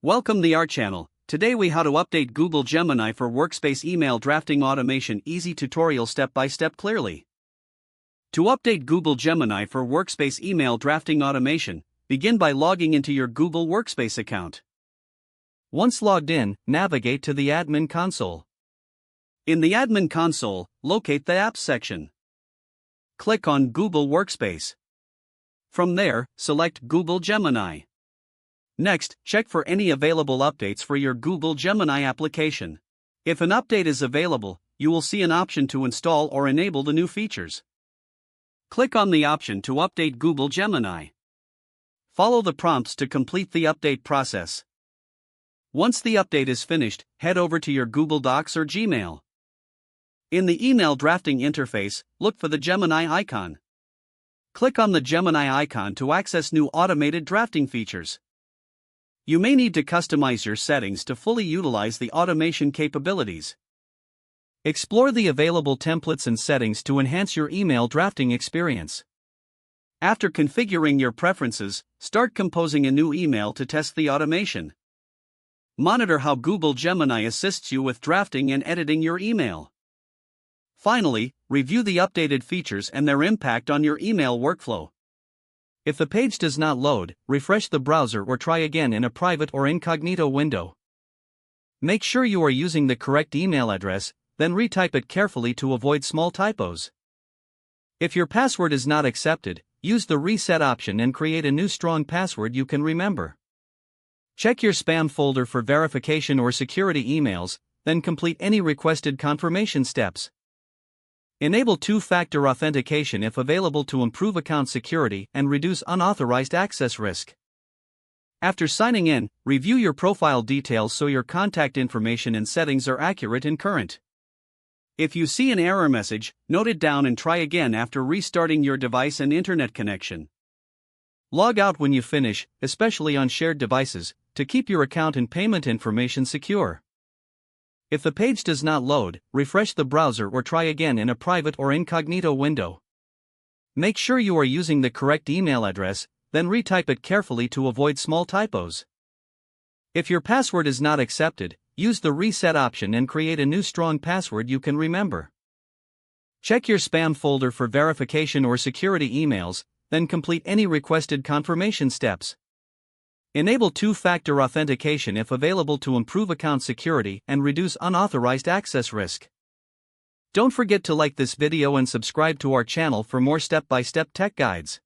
Welcome to our channel. Today we how to update Google Gemini for Workspace email drafting automation. Easy tutorial step by step clearly. To update Google Gemini for Workspace email drafting automation, begin by logging into your Google Workspace account. Once logged in, navigate to the admin console. In the admin console, locate the apps section. Click on Google Workspace. From there, select Google Gemini. Next, check for any available updates for your Google Gemini application. If an update is available, you will see an option to install or enable the new features. Click on the option to update Google Gemini. Follow the prompts to complete the update process. Once the update is finished, head over to your Google Docs or Gmail. In the email drafting interface, look for the Gemini icon. Click on the Gemini icon to access new automated drafting features. You may need to customize your settings to fully utilize the automation capabilities. Explore the available templates and settings to enhance your email drafting experience. After configuring your preferences, start composing a new email to test the automation. Monitor how Google Gemini assists you with drafting and editing your email. Finally, review the updated features and their impact on your email workflow. If the page does not load, refresh the browser or try again in a private or incognito window. Make sure you are using the correct email address, then retype it carefully to avoid small typos. If your password is not accepted, use the reset option and create a new strong password you can remember. Check your spam folder for verification or security emails, then complete any requested confirmation steps. Enable two-factor authentication if available to improve account security and reduce unauthorized access risk. After signing in, review your profile details so your contact information and settings are accurate and current. If you see an error message, note it down and try again after restarting your device and internet connection. Log out when you finish, especially on shared devices, to keep your account and payment information secure. If the page does not load, refresh the browser or try again in a private or incognito window. Make sure you are using the correct email address, then retype it carefully to avoid small typos. If your password is not accepted, use the reset option and create a new strong password you can remember. Check your spam folder for verification or security emails, then complete any requested confirmation steps. Enable two-factor authentication if available to improve account security and reduce unauthorized access risk. Don't forget to like this video and subscribe to our channel for more step-by-step tech guides.